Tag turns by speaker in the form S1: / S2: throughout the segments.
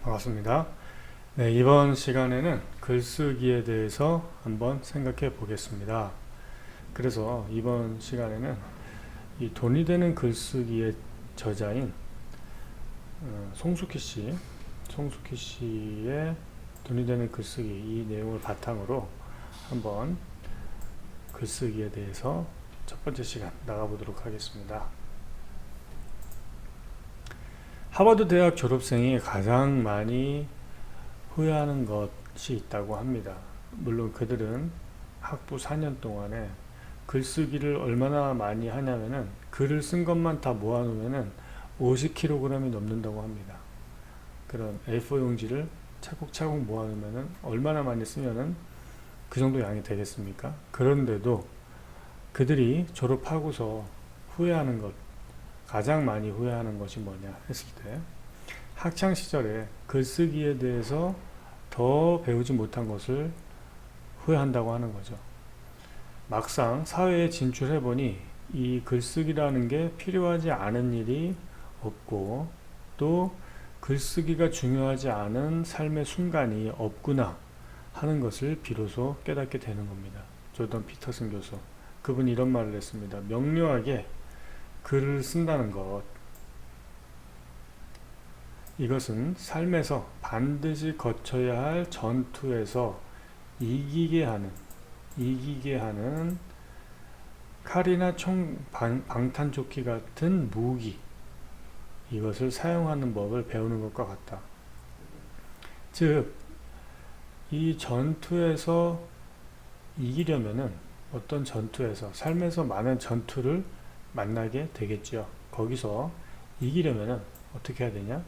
S1: 반갑습니다. 네, 이번 시간에는 글쓰기에 대해서 한번 생각해 보겠습니다. 그래서 이번 시간에는 이 돈이 되는 글쓰기의 저자인 송숙희 씨의 돈이 되는 글쓰기 이 내용을 바탕으로 한번 글쓰기에 대해서 첫 번째 시간 나가보도록 하겠습니다. 하버드 대학 졸업생이 가장 많이 후회하는 것이 있다고 합니다. 물론 그들은 학부 4년 동안에 글쓰기를 얼마나 많이 하냐면은 글을 쓴 것만 다 모아놓으면은 50kg이 넘는다고 합니다. 그런 A4 용지를 차곡차곡 모아놓으면은 얼마나 많이 쓰면은 그 정도 양이 되겠습니까? 그런데도 그들이 졸업하고서 후회하는 것, 가장 많이 후회하는 것이 뭐냐 했을 때 학창 시절에 글쓰기에 대해서 더 배우지 못한 것을 후회한다고 하는 거죠. 막상 사회에 진출해보니 이 글쓰기라는 게 필요하지 않은 일이 없고 또 글쓰기가 중요하지 않은 삶의 순간이 없구나 하는 것을 비로소 깨닫게 되는 겁니다. 조던 피터슨 교수, 그분이 이런 말을 했습니다. 명료하게 글을 쓴다는 것, 이것은 삶에서 반드시 거쳐야 할 전투에서 이기게 하는 칼이나 총, 방탄조끼 같은 무기, 이것을 사용하는 법을 배우는 것과 같다. 즉, 이 전투에서 이기려면은 어떤 전투에서, 삶에서 많은 전투를 만나게 되겠죠. 거기서 이기려면은 어떻게 해야 되냐?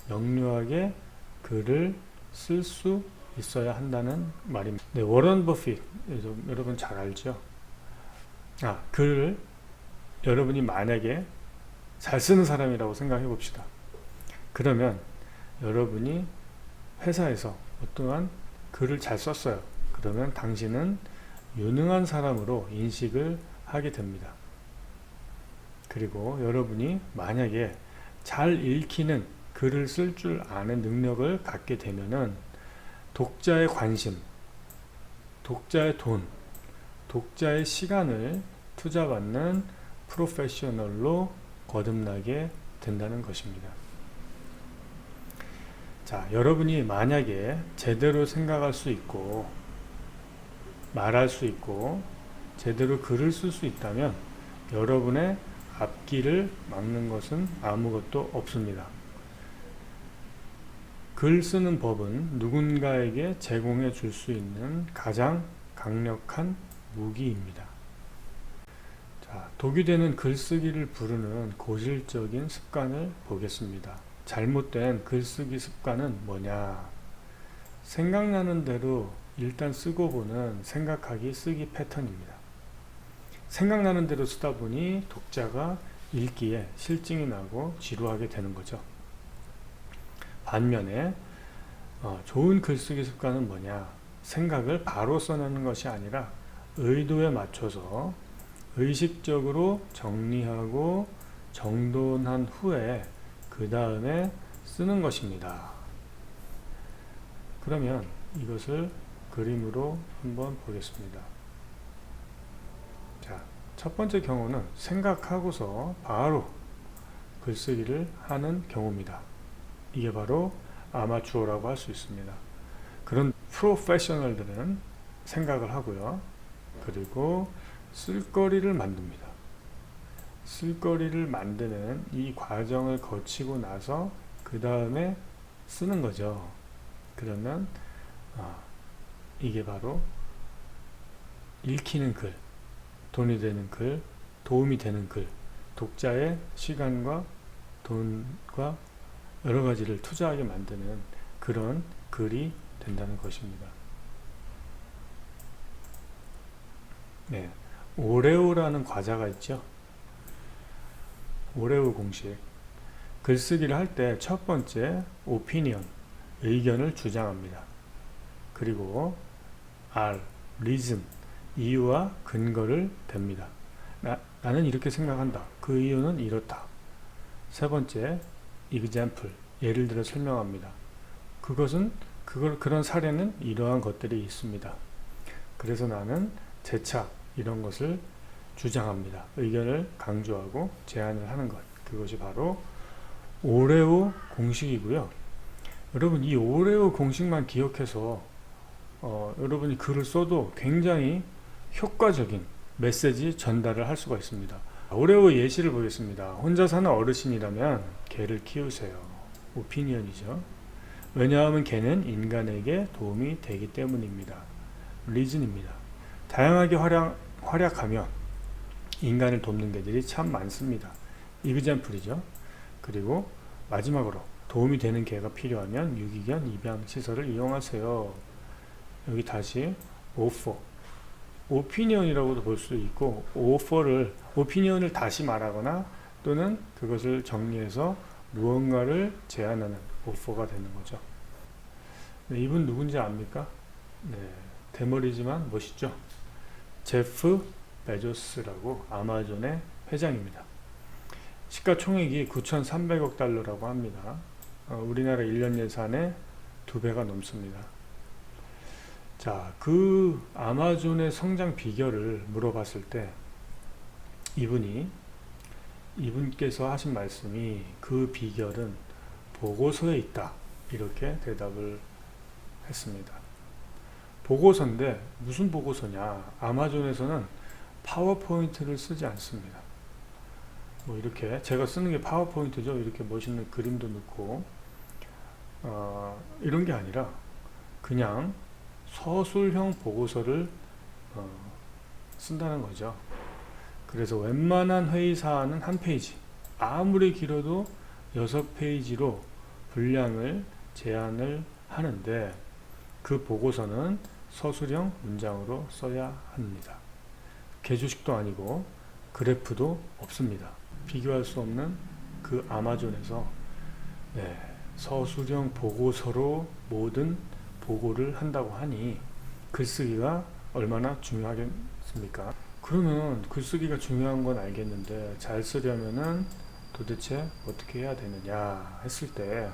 S1: 명료하게 글을 쓸 수 있어야 한다는 말입니다. 네, 워런 버핏, 여러분 잘 알죠? 글을 여러분이 만약에 잘 쓰는 사람이라고 생각해 봅시다. 그러면 여러분이 회사에서 어떠한 글을 잘 썼어요. 그러면 당신은 유능한 사람으로 인식을 하게 됩니다. 그리고 여러분이 만약에 잘 읽히는 글을 쓸 줄 아는 능력을 갖게 되면은 독자의 관심, 독자의 돈, 독자의 시간을 투자받는 프로페셔널로 거듭나게 된다는 것입니다. 자, 여러분이 만약에 제대로 생각할 수 있고 말할 수 있고 제대로 글을 쓸 수 있다면 여러분의 앞길을 막는 것은 아무것도 없습니다. 글 쓰는 법은 누군가에게 제공해 줄 수 있는 가장 강력한 무기입니다. 자, 독이 되는 글쓰기를 부르는 고질적인 습관을 보겠습니다. 잘못된 글쓰기 습관은 뭐냐? 생각나는 대로 일단 쓰고 보는 생각하기 쓰기 패턴입니다. 생각나는 대로 쓰다 보니 독자가 읽기에 실증이 나고 지루하게 되는 거죠. 반면에 좋은 글쓰기 습관은 뭐냐? 생각을 바로 써내는 것이 아니라 의도에 맞춰서 의식적으로 정리하고 정돈한 후에 그 다음에 쓰는 것입니다. 그러면 이것을 그림으로 한번 보겠습니다. 자, 첫 번째 경우는 생각하고서 바로 글쓰기를 하는 경우입니다. 이게 바로 아마추어라고 할 수 있습니다. 그런 프로페셔널들은 생각을 하고요. 그리고 쓸거리를 만듭니다. 쓸거리를 만드는 이 과정을 거치고 나서 그 다음에 쓰는 거죠. 그러면 이게 바로 읽히는 글, 돈이 되는 글, 도움이 되는 글, 독자의 시간과 돈과 여러 가지를 투자하게 만드는 그런 글이 된다는 것입니다. 네, 오레오라는 과자가 있죠. 오레오 공식. 글쓰기를 할 때 첫 번째 오피니언, 의견을 주장합니다. 그리고 R, reason, 이유와 근거를 댑니다. 나는 이렇게 생각한다. 그 이유는 이렇다. 세 번째 example, 예를 들어 설명합니다. 그런 사례는 이러한 것들이 있습니다. 그래서 나는 재차 이런 것을 주장합니다. 의견을 강조하고 제안을 하는 것. 그것이 바로 오레오 공식이고요. 여러분, 이 오레오 공식만 기억해서 여러분이 글을 써도 굉장히 효과적인 메시지 전달을 할 수가 있습니다. 오레오 예시를 보겠습니다. 혼자 사는 어르신이라면 개를 키우세요. 오피니언이죠. 왜냐하면 개는 인간에게 도움이 되기 때문입니다. 리즌입니다. 다양하게 활약하며 인간을 돕는 개들이 참 많습니다. 이그젠플이죠. 그리고 마지막으로 도움이 되는 개가 필요하면 유기견 입양 시설을 이용하세요. 여기 다시 오퍼, 오피니언이라고도 볼 수 있고 오피니언을 다시 말하거나 또는 그것을 정리해서 무언가를 제안하는 오퍼가 되는 거죠. 네, 이분 누군지 압니까? 네, 대머리지만 멋있죠. 제프 베조스라고 아마존의 회장입니다. 시가총액이 9,300억 달러라고 합니다. 우리나라 1년 예산의 2배가 넘습니다. 자, 그 아마존의 성장 비결을 물어봤을 때 이분께서 하신 말씀이 그 비결은 보고서에 있다, 이렇게 대답을 했습니다. 보고서인데 무슨 보고서냐? 아마존에서는 파워포인트를 쓰지 않습니다. 뭐 이렇게 제가 쓰는 게 파워포인트죠. 이렇게 멋있는 그림도 넣고 이런 게 아니라 그냥 서술형 보고서를 쓴다는 거죠. 그래서 웬만한 회의 사안은 한 페이지, 아무리 길어도 6페이지로 분량을 제안을 하는데 그 보고서는 서술형 문장으로 써야 합니다. 개주식도 아니고 그래프도 없습니다. 비교할 수 없는 그 아마존에서 서술형 보고서로 모든 보고를 한다고 하니 글쓰기가 얼마나 중요하겠습니까? 그러면 글쓰기가 중요한 건 알겠는데 잘 쓰려면은 도대체 어떻게 해야 되느냐 했을 때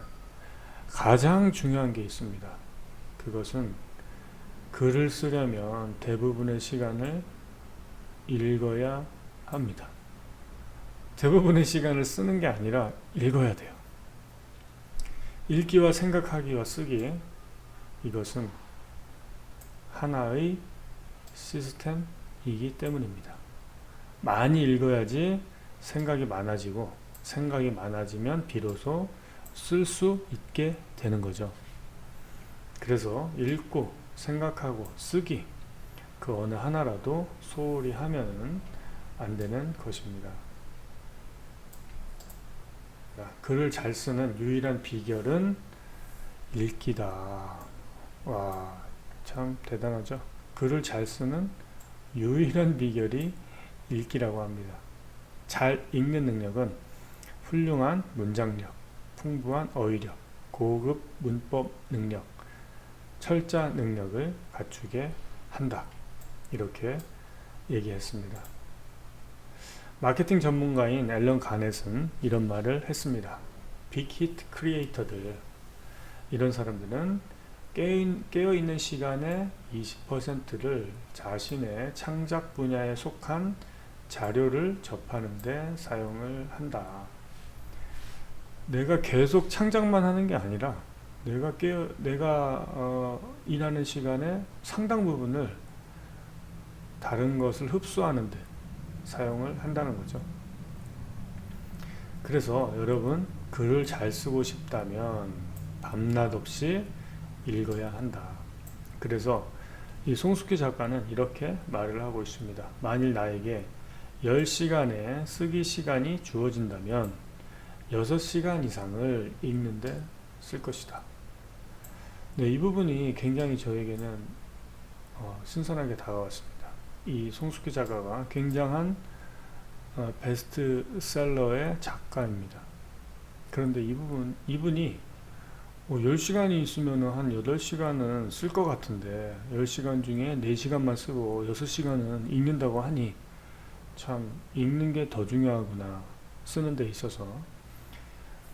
S1: 가장 중요한 게 있습니다. 그것은 글을 쓰려면 대부분의 시간을 읽어야 합니다. 대부분의 시간을 쓰는 게 아니라 읽어야 돼요. 읽기와 생각하기와 쓰기, 이것은 하나의 시스템이기 때문입니다. 많이 읽어야지 생각이 많아지고 생각이 많아지면 비로소 쓸 수 있게 되는 거죠. 그래서 읽고 생각하고 쓰기, 그 어느 하나라도 소홀히 하면은 안 되는 것입니다. 글을 잘 쓰는 유일한 비결은 읽기다. 와, 참 대단하죠. 글을 잘 쓰는 유일한 비결이 읽기라고 합니다. 잘 읽는 능력은 훌륭한 문장력, 풍부한 어휘력, 고급 문법 능력, 철자 능력을 갖추게 한다. 이렇게 얘기했습니다. 마케팅 전문가인 앨런 가넷은 이런 말을 했습니다. 빅히트 크리에이터들, 이런 사람들은 깨어있는 시간의 20%를 자신의 창작 분야에 속한 자료를 접하는 데 사용을 한다. 내가 계속 창작만 하는 게 아니라 내가 일하는 시간의 상당 부분을 다른 것을 흡수하는 데 사용을 한다는 거죠. 그래서 여러분, 글을 잘 쓰고 싶다면 밤낮 없이 읽어야 한다. 그래서 이 송숙희 작가는 이렇게 말을 하고 있습니다. 만일 나에게 10시간의 쓰기 시간이 주어진다면 6시간 이상을 읽는데 쓸 것이다. 네, 이 부분이 굉장히 저에게는 신선하게 다가왔습니다. 이 송숙희 작가가 굉장한 베스트셀러의 작가입니다. 그런데 이분이 10시간이 있으면 한 8시간은 쓸 것 같은데 10시간 중에 4시간만 쓰고 6시간은 읽는다고 하니 참 읽는 게 더 중요하구나, 쓰는 데 있어서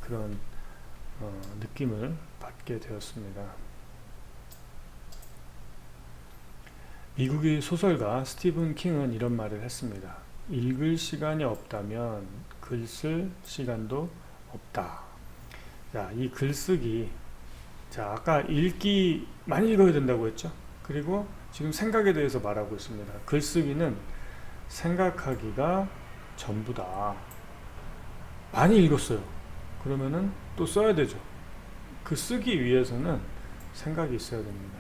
S1: 그런 느낌을 받게 갖게 되었습니다. 미국의 소설가 스티븐 킹은 이런 말을 했습니다. 읽을 시간이 없다면 글 쓸 시간도 없다. 자, 이 글쓰기, 자, 아까 읽기 많이 읽어야 된다고 했죠. 그리고 지금 생각에 대해서 말하고 있습니다. 글쓰기는 생각하기가 전부다. 많이 읽었어요. 그러면은 또 써야 되죠. 그 쓰기 위해서는 생각이 있어야 됩니다.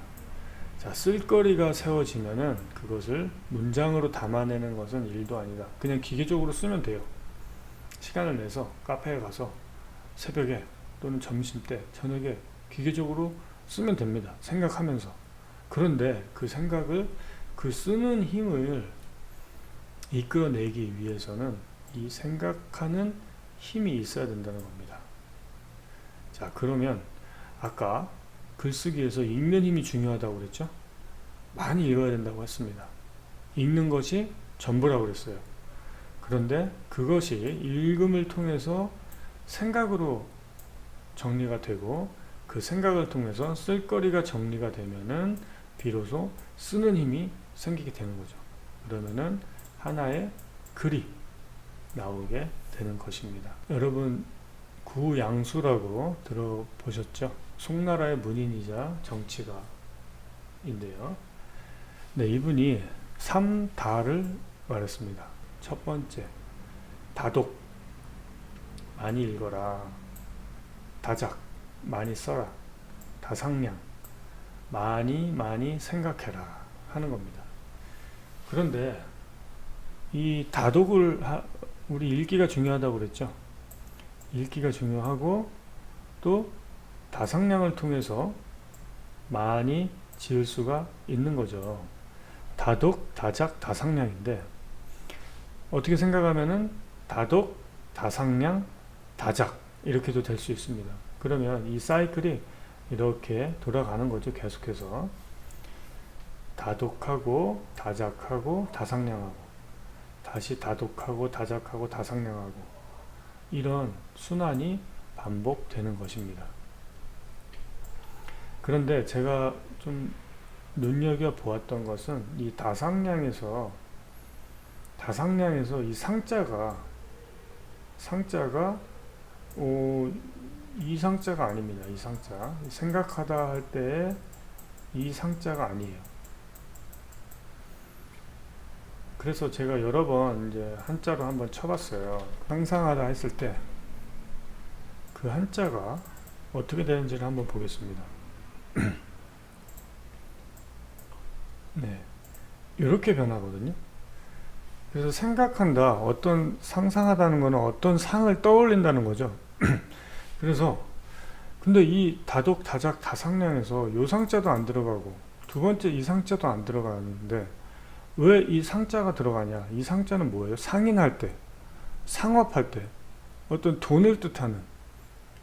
S1: 자, 쓸거리가 세워지면은 그것을 문장으로 담아내는 것은 일도 아니다. 그냥 기계적으로 쓰면 돼요. 시간을 내서 카페에 가서 새벽에 또는 점심때, 저녁에 기계적으로 쓰면 됩니다. 생각하면서. 그런데 그 생각을, 그 쓰는 힘을 이끌어내기 위해서는 이 생각하는 힘이 있어야 된다는 겁니다. 자, 그러면 아까 글쓰기에서 읽는 힘이 중요하다고 그랬죠? 많이 읽어야 된다고 했습니다. 읽는 것이 전부라고 그랬어요. 그런데 그것이 읽음을 통해서 생각으로 정리가 되고 그 생각을 통해서 쓸거리가 정리가 되면은 비로소 쓰는 힘이 생기게 되는 거죠. 그러면은 하나의 글이 나오게 되는 것입니다. 여러분, 구양수라고 들어보셨죠? 송나라의 문인이자 정치가인데요. 네, 이분이 3다를 말했습니다. 첫 번째, 다독, 많이 읽어라. 다작, 많이 써라. 다상량, 많이 생각해라 하는 겁니다. 그런데 이 다독을 우리 읽기가 중요하다고 그랬죠. 읽기가 중요하고 또 다상량을 통해서 많이 지을 수가 있는 거죠. 다독, 다작, 다상량인데 어떻게 생각하면은 다독, 다상량, 다작 이렇게도 될 수 있습니다. 그러면 이 사이클이 이렇게 돌아가는 거죠. 계속해서 다독하고 다작하고 다상량하고 다시 다독하고 다작하고 다상량하고 이런 순환이 반복되는 것입니다. 그런데 제가 좀 눈여겨보았던 것은 이 다상량에서 이 상자가 이 상자가 아닙니다. 이 상자, 생각하다 할 때 이 상자가 아니에요. 그래서 제가 여러 번 이제 한자로 한번 쳐봤어요. 상상하다 했을 때 그 한자가 어떻게 되는지를 한번 보겠습니다. 네, 이렇게 변하거든요. 그래서 생각한다, 어떤 상상하다는 거는 어떤 상을 떠올린다는 거죠. 그래서 근데 이 다독, 다작, 다상량에서 요 상자도 안 들어가고 두 번째 이 상자도 안 들어가는데 왜 이 상자가 들어가냐? 이 상자는 뭐예요? 상인할 때, 상업할 때 어떤 돈을 뜻하는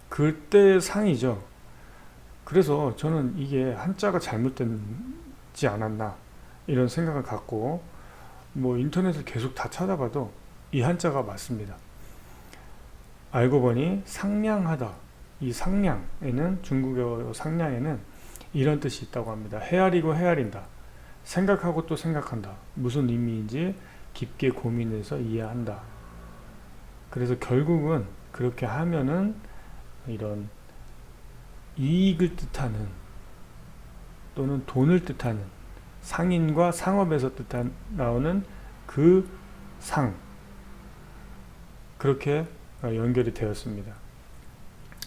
S1: 그때의 상이죠. 그래서 저는 이게 한자가 잘못되지 않았나 이런 생각을 갖고 뭐 인터넷을 계속 다 찾아봐도 이 한자가 맞습니다. 알고 보니 상량하다, 이 상량에는, 중국어 상량에는 이런 뜻이 있다고 합니다. 헤아리고 헤아린다, 생각하고 또 생각한다, 무슨 의미인지 깊게 고민해서 이해한다. 그래서 결국은 그렇게 하면은 이런 이익을 뜻하는 또는 돈을 뜻하는 상인과 상업에서 나오는 그 상, 그렇게 연결이 되었습니다.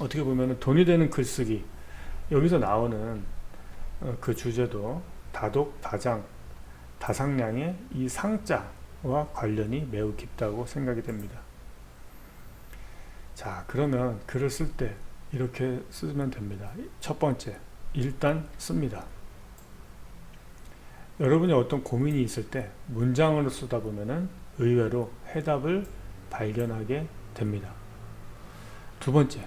S1: 어떻게 보면 돈이 되는 글쓰기, 여기서 나오는 그 주제도 다독, 다장, 다상량의 이 상자와 관련이 매우 깊다고 생각이 됩니다. 자, 그러면 글을 쓸 때 이렇게 쓰면 됩니다. 첫 번째, 일단 씁니다. 여러분이 어떤 고민이 있을 때 문장으로 쓰다 보면은 의외로 해답을 발견하게 됩니다. 두 번째,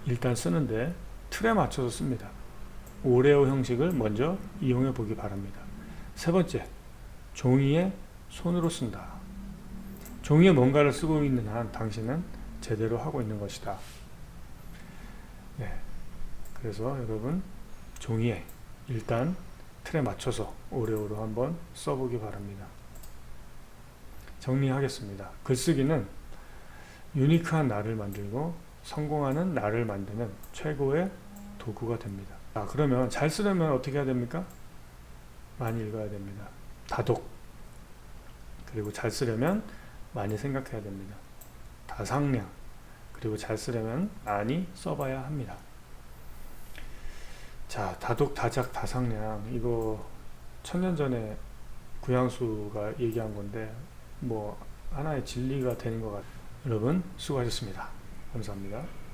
S1: 일단 쓰는데 틀에 맞춰서 씁니다. 오레오 형식을 먼저 이용해 보기 바랍니다. 세 번째, 종이에 손으로 쓴다. 종이에 뭔가를 쓰고 있는 한 당신은 제대로 하고 있는 것이다. 네. 그래서 여러분 종이에 일단 틀에 맞춰서 오래오래 한번 써보기 바랍니다. 정리하겠습니다. 글쓰기는 유니크한 나를 만들고 성공하는 나를 만드는 최고의 도구가 됩니다. 그러면 잘 쓰려면 어떻게 해야 됩니까? 많이 읽어야 됩니다. 다독. 그리고 잘 쓰려면 많이 생각해야 됩니다. 다상량. 그리고 잘 쓰려면 많이 써봐야 합니다. 자, 다독, 다작, 다상량. 이거 천년 전에 구양수가 얘기한 건데 뭐 하나의 진리가 되는 것 같아요. 여러분 수고하셨습니다. 감사합니다.